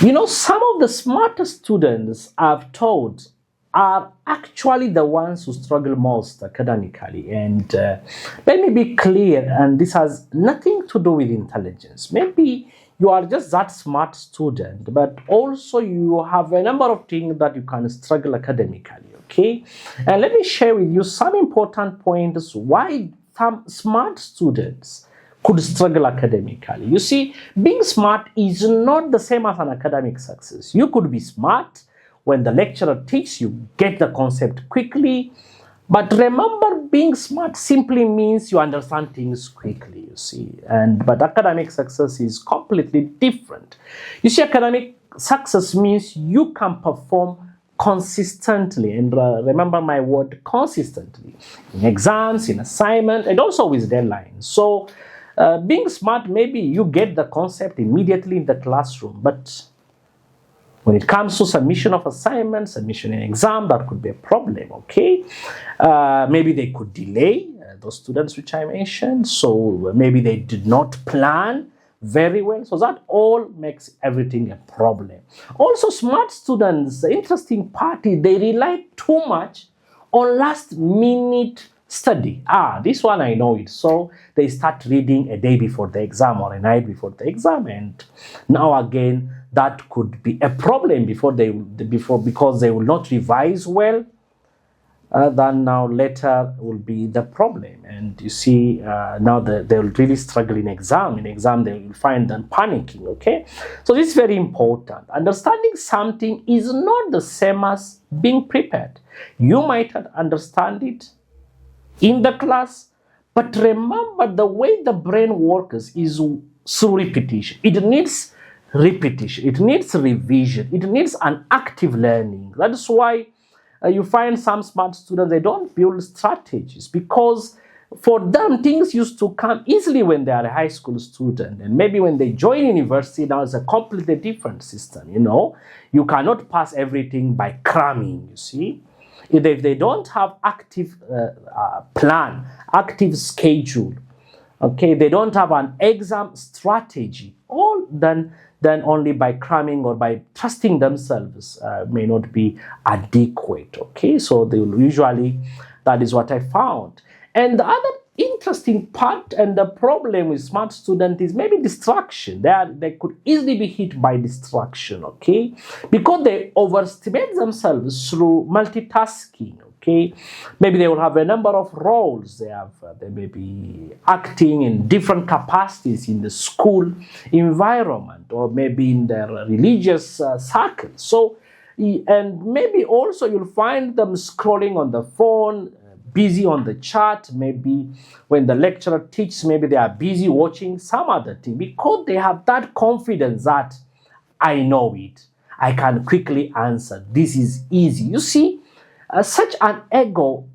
Some of the smartest students I've taught are actually the ones who struggle most academically. And let me be clear, and this has nothing to do with intelligence. Maybe you are just that smart student, but also you have a number of things that you can struggle academically, okay? And let me share with you some important points why some smart students could struggle academically. You see, being smart is not the same as an academic success. You could be smart when the lecturer teaches you, get the concept quickly, but remember, being smart simply means you understand things quickly, you see. But academic success is completely different. You see, academic success means you can perform consistently, and remember my word, consistently, in exams, in assignment, and also with deadlines. So being smart, maybe you get the concept immediately in the classroom, but when it comes to submission of assignments, submission in exam, that could be a problem, okay? Maybe they could delay those students which I mentioned, so maybe they did not plan very well, so that all makes everything a problem. Also, smart students, the interesting part is they rely too much on last minute study. This one I know it. So they start reading a day before the exam or a night before the exam, and now again that could be a problem because they will not revise well. Then now later will be the problem, and you see now they will really struggle in exam. In exam they will find them panicking. Okay, so this is very important. Understanding something is not the same as being prepared. You might understand it in the class, but remember, the way the brain works is through repetition. It needs repetition, it needs revision, it needs an active learning. That's why you find some smart students, they don't build strategies, because for them things used to come easily when they are a high school student, and maybe when they join university, now it's a completely different system. You cannot pass everything by cramming, you see. If they don't have active plan, active schedule, okay, they don't have an exam strategy, all then only by cramming or by trusting themselves may not be adequate, okay? So they will usually, that is what I found. And the other interesting part and the problem with smart students is maybe distraction. They could easily be hit by distraction, okay? Because they overestimate themselves through multitasking, okay? Maybe they will have a number of roles. They may be acting in different capacities in the school environment, or maybe in their religious circle. So, and maybe also you'll find them scrolling on the phone, busy on the chat. Maybe when the lecturer teaches, maybe they are busy watching some other thing, because they have that confidence that I know it, I can quickly answer, this is easy. You see, such an ego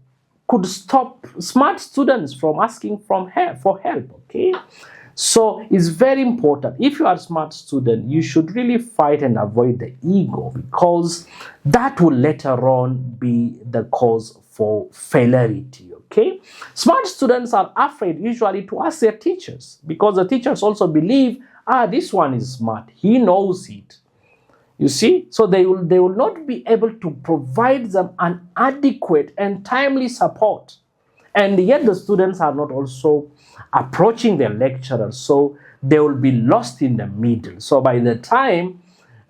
could stop smart students from asking for help, okay? So it's very important. If you are a smart student, you should really fight and avoid the ego, because that will later on be the cause for failure, okay? Smart students are afraid usually to ask their teachers, because the teachers also believe, this one is smart, he knows it. You see, so they will not be able to provide them an adequate and timely support. And yet the students are not also approaching their lecturers, so they will be lost in the middle. So by the time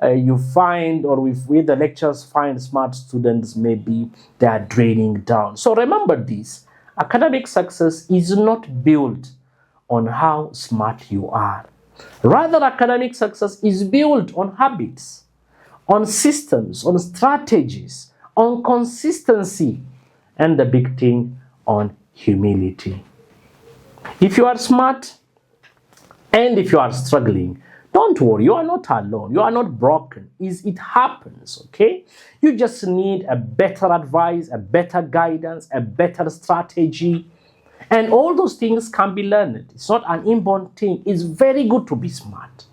you find, or we the lecturers find smart students, maybe they are draining down. So remember this, academic success is not built on how smart you are. Rather, academic success is built on habits, on systems, on strategies, on consistency, and the big thing, on humility. If you are smart and if you are struggling, don't worry, you are not alone, you are not broken. It happens, okay? You just need a better advice, a better guidance, a better strategy, and all those things can be learned. It's not an inborn thing. It's very good to be smart.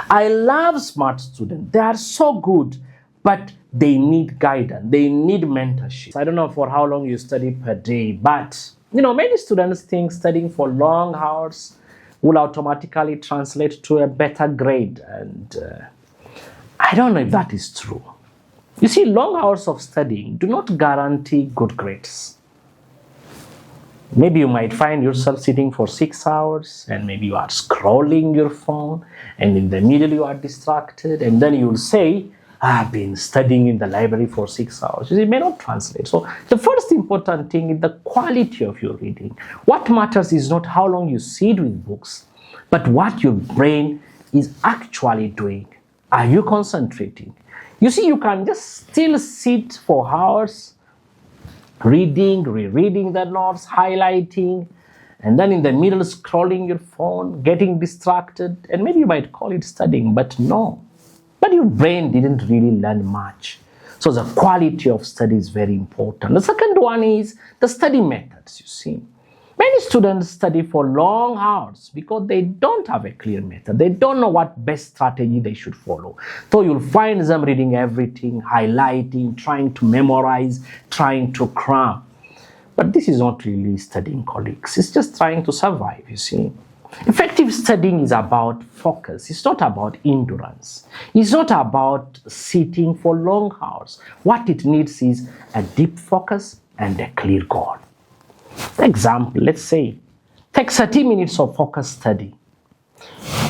I love smart students. They are so good, but they need guidance. They need mentorship. I don't know for how long you study per day, but many students think studying for long hours will automatically translate to a better grade. And I don't know if that is true. You see, long hours of studying do not guarantee good grades. Maybe you might find yourself sitting for 6 hours and maybe you are scrolling your phone and in the middle you are distracted and then you'll say, I've been studying in the library for 6 hours. It may not translate. So the first important thing is the quality of your reading. What matters is not how long you sit with books, but what your brain is actually doing. Are you concentrating? You see, you can just still sit for hours reading, rereading the notes, highlighting, and then in the middle scrolling your phone, getting distracted, and maybe you might call it studying, but no. But your brain didn't really learn much. So the quality of study is very important. The second one is the study methods, you see. Many students study for long hours because they don't have a clear method. They don't know what best strategy they should follow. So you'll find them reading everything, highlighting, trying to memorize, trying to cram. But this is not really studying, colleagues. It's just trying to survive, you see. Effective studying is about focus. It's not about endurance. It's not about sitting for long hours. What it needs is a deep focus and a clear goal. For example, let's say, take 30 minutes of focused study.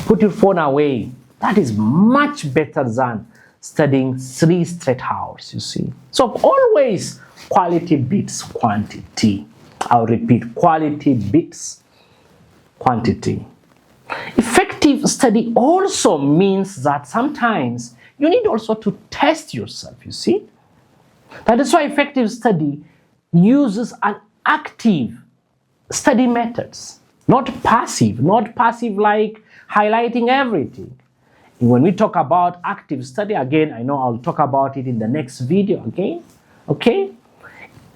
Put your phone away. That is much better than studying 3 straight hours, you see. So always quality beats quantity. I'll repeat, quality beats quantity. Effective study also means that sometimes you need also to test yourself, you see. That is why effective study uses an active study methods, not passive like highlighting everything. When we talk about active study, again, I know I'll talk about it in the next video again, okay?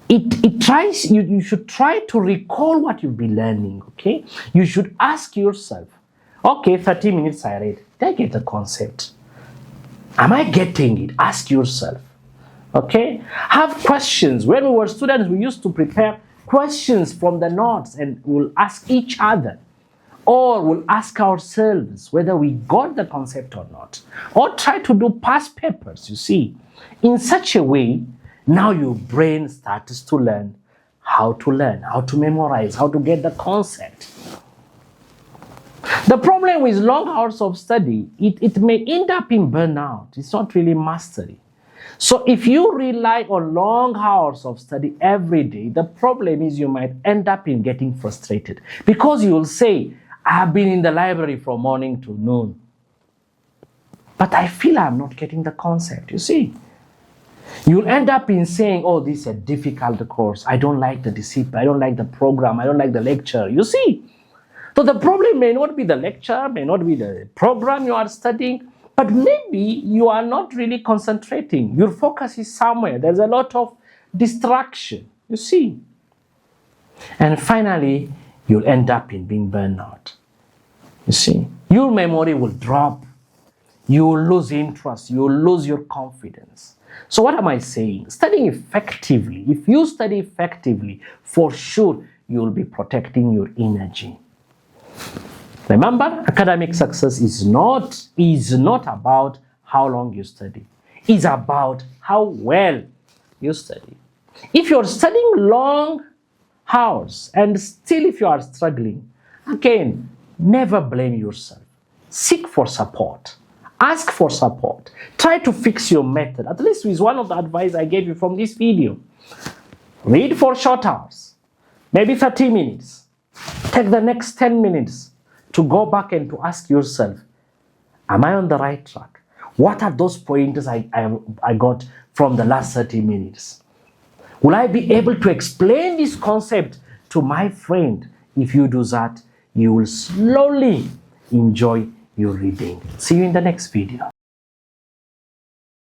You should try to recall what you've been learning, okay? You should ask yourself, okay, 30 minutes I read, did I get the concept? Am I getting it? Ask yourself, okay? Have questions. When we were students, we used to prepare questions from the notes and we'll ask each other, or we'll ask ourselves whether we got the concept or not, or try to do past papers, you see. In such a way, now your brain starts to learn, how to memorize, how to get the concept. The problem with long hours of study, it may end up in burnout. It's not really mastery. So if you rely on long hours of study every day, the problem is you might end up in getting frustrated because you will say, I've been in the library from morning to noon, but I feel I'm not getting the concept, you see. You'll end up in saying, oh, this is a difficult course. I don't like the discipline. I don't like the program. I don't like the lecture, you see. So the problem may not be the lecture, may not be the program you are studying, but maybe you are not really concentrating. Your focus is somewhere. There's a lot of distraction, you see. And finally, you'll end up in being burnout. You see, your memory will drop. You will lose interest. You will lose your confidence. So what am I saying? Studying effectively. If you study effectively, for sure, you will be protecting your energy. Remember, academic success is not about how long you study. It's about how well you study. If you're studying long hours and still if you are struggling, again, never blame yourself. Seek for support. Ask for support. Try to fix your method. At least with one of the advice I gave you from this video. Read for short hours, maybe 30 minutes. Take the next 10 minutes to go back and to ask yourself, am I on the right track? What are those pointers I got from the last 30 minutes? Will I be able to explain this concept to my friend? If you do that, you will slowly enjoy your reading. See you in the next video.